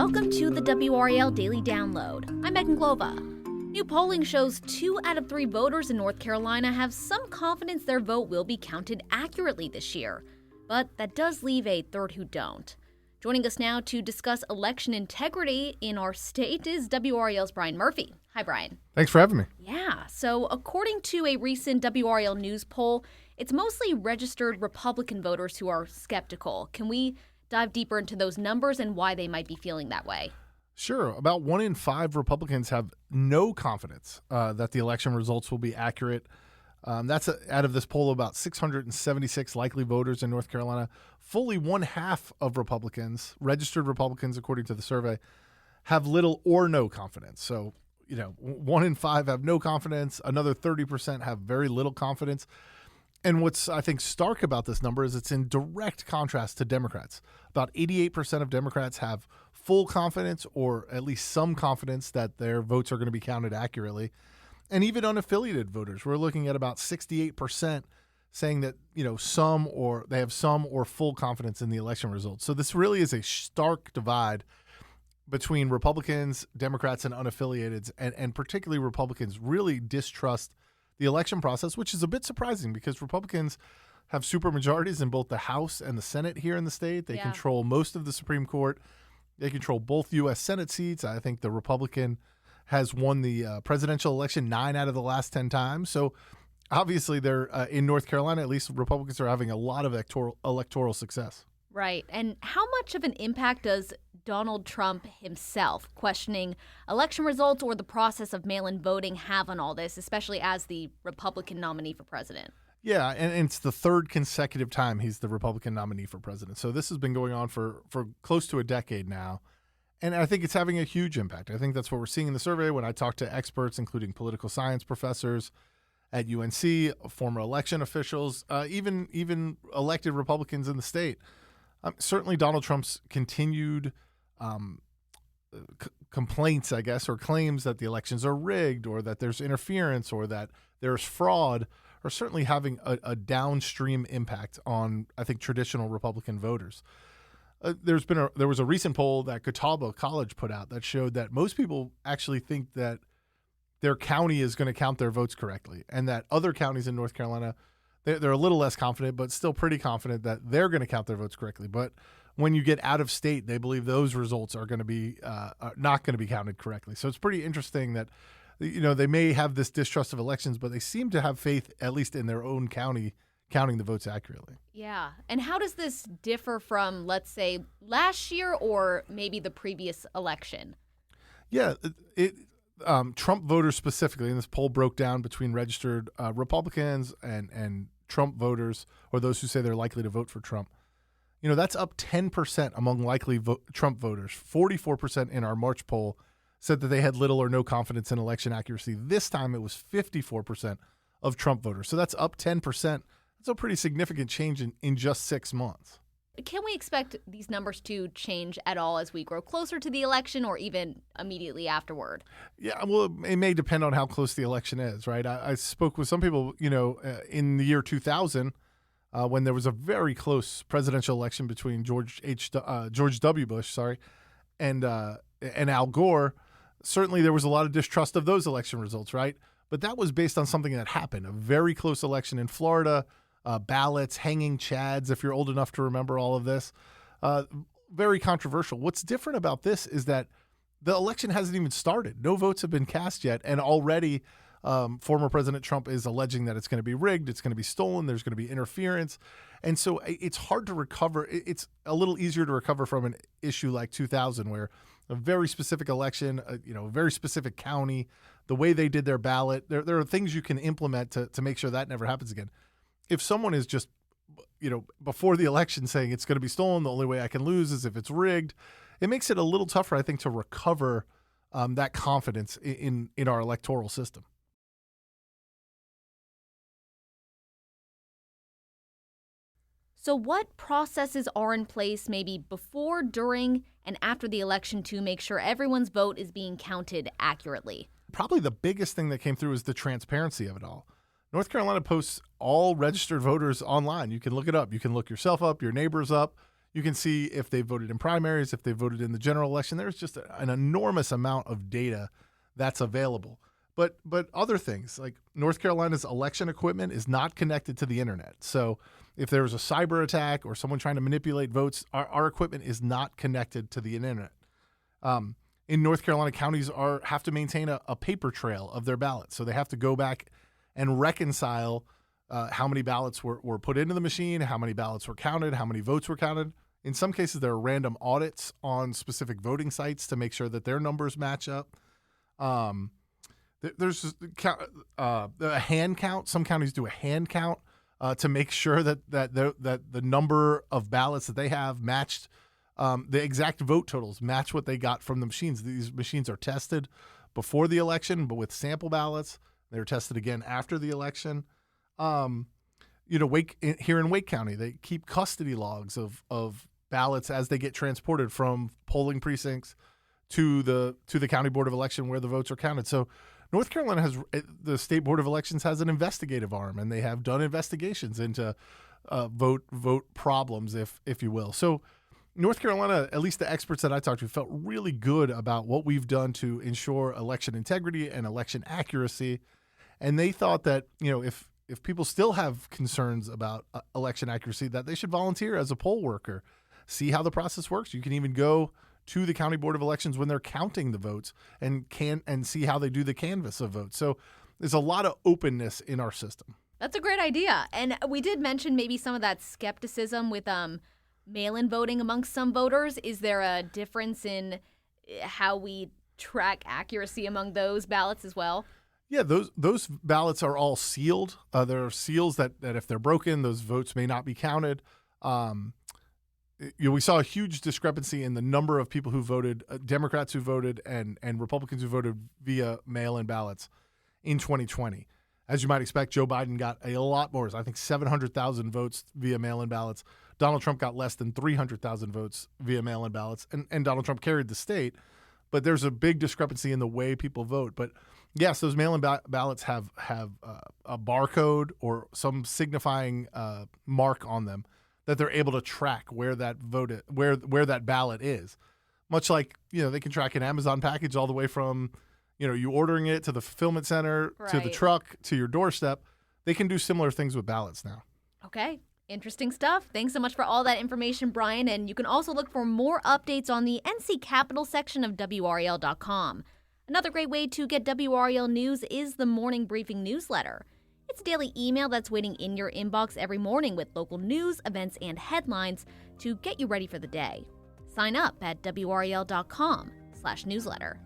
Welcome to the WRAL Daily Download. I'm Megan Glova. New polling shows 2 out of 3 voters in North Carolina have some confidence their vote will be counted accurately this year. But that does leave a third who don't. Joining us now to discuss election integrity in our state is WRAL's Brian Murphy. Hi, Brian. Thanks for having me. Yeah, so according to a recent WRAL News Poll, it's mostly registered Republican voters who are skeptical. Can we dive deeper into those numbers and why they might be feeling that way? Sure. About 1 in 5 Republicans have no confidence that the election results will be accurate. That's out of this poll, about 676 likely voters in North Carolina. Fully 1/2 of Republicans, registered Republicans, according to the survey, have little or no confidence. So, 1 in 5 have no confidence. Another 30% have very little confidence. And what's, I think, stark about this number is it's in direct contrast to Democrats. About 88% of Democrats have full confidence or at least some confidence that their votes are going to be counted accurately. And even unaffiliated voters, we're looking at about 68% saying that, they have some or full confidence in the election results. So this really is a stark divide between Republicans, Democrats, and unaffiliateds, and particularly Republicans really distrust the election process, which is a bit surprising because Republicans have supermajorities in both the House and the Senate here in the state. They control most of the Supreme Court. They control both U.S. Senate seats. I think the Republican has won the presidential election 9 out of the last 10 times. So obviously they're in North Carolina, at least Republicans are having a lot of electoral success. Right. And how much of an impact does Donald Trump himself questioning election results or the process of mail-in voting have on all this, especially as the Republican nominee for president? Yeah, and it's the third consecutive time he's the Republican nominee for president. So this has been going on for close to a decade now. And I think it's having a huge impact. I think that's what we're seeing in the survey when I talk to experts, including political science professors at UNC, former election officials, even elected Republicans in the state. Certainly Donald Trump's continued complaints, I guess, or claims that the elections are rigged or that there's interference or that there's fraud are certainly having a downstream impact on, I think, traditional Republican voters. There was a recent poll that Catawba College put out that showed that most people actually think that their county is going to count their votes correctly and that other counties in North Carolina, they're a little less confident, but still pretty confident that they're going to count their votes correctly. But when you get out of state, they believe those results are going to be not going to be counted correctly. So it's pretty interesting that, they may have this distrust of elections, but they seem to have faith, at least in their own county, counting the votes accurately. Yeah. And how does this differ from, let's say, last year or maybe the previous election? Yeah, Trump voters specifically, and this poll broke down between registered Republicans and Trump voters, or those who say they're likely to vote for Trump. That's up 10% among likely Trump voters. 44% in our March poll said that they had little or no confidence in election accuracy. This time it was 54% of Trump voters. So that's up 10%. That's a pretty significant change in just 6 months. Can we expect these numbers to change at all as we grow closer to the election or even immediately afterward? Yeah, well, it may depend on how close the election is, right? I spoke with some people, in the year 2000, when there was a very close presidential election between George W. Bush, and Al Gore. Certainly there was a lot of distrust of those election results, right? But that was based on something that happened, a very close election in Florida, ballots, hanging chads, if you're old enough to remember all of this. Very controversial. What's different about this is that the election hasn't even started. No votes have been cast yet, and already former President Trump is alleging that it's going to be rigged, it's going to be stolen, there's going to be interference. And so it's hard to recover. It's a little easier to recover from an issue like 2000 where a very specific election, a very specific county, the way they did their ballot, there are things you can implement to make sure that never happens again. If someone is just, before the election saying it's going to be stolen, the only way I can lose is if it's rigged, it makes it a little tougher, I think, to recover that confidence in our electoral system. So what processes are in place maybe before, during, and after the election to make sure everyone's vote is being counted accurately? Probably the biggest thing that came through is the transparency of it all. North Carolina posts all registered voters online. You can look it up. You can look yourself up, your neighbors up. You can see if they voted in primaries, if they voted in the general election. There's just an enormous amount of data that's available. But other things, like North Carolina's election equipment is not connected to the internet. So if there's a cyber attack or someone trying to manipulate votes, our equipment is not connected to the internet. In North Carolina, counties have to maintain a paper trail of their ballots. So they have to go back and reconcile how many ballots were put into the machine, how many ballots were counted, how many votes were counted. In some cases, there are random audits on specific voting sites to make sure that their numbers match up. There's a hand count. Some counties do a hand count to make sure that the number of ballots that they have matched the exact vote totals match what they got from the machines. These machines are tested before the election, but with sample ballots. They're tested again after the election. Here in Wake County, they keep custody logs of ballots as they get transported from polling precincts to the County Board of Election where the votes are counted. So North Carolina the State Board of Elections has an investigative arm, and they have done investigations into vote problems, if you will. So North Carolina, at least the experts that I talked to, felt really good about what we've done to ensure election integrity and election accuracy. And they thought that, if people still have concerns about election accuracy, that they should volunteer as a poll worker, see how the process works. You can even go to the County Board of Elections when they're counting the votes and see how they do the canvass of votes. So there's a lot of openness in our system. That's a great idea. And we did mention maybe some of that skepticism with mail-in voting amongst some voters. Is there a difference in how we track accuracy among those ballots as well? Yeah, those ballots are all sealed. There are seals that if they're broken, those votes may not be counted. We saw a huge discrepancy in the number of people who voted, Democrats who voted and Republicans who voted via mail-in ballots in 2020. As you might expect, Joe Biden got a lot more, I think 700,000 votes via mail-in ballots. Donald Trump got less than 300,000 votes via mail-in ballots, and Donald Trump carried the state. But there's a big discrepancy in the way people vote. But yes, those mail-in ballots have a barcode or some signifying mark on them that they're able to track where that where that ballot is. Much like, they can track an Amazon package all the way from, you ordering it to the fulfillment center, to the truck, to your doorstep. They can do similar things with ballots now. Okay. Interesting stuff. Thanks so much for all that information, Brian. And you can also look for more updates on the NC Capital section of WRAL.com. Another great way to get WRAL news is the Morning Briefing newsletter. It's a daily email that's waiting in your inbox every morning with local news, events, and headlines to get you ready for the day. Sign up at WRAL.com/newsletter.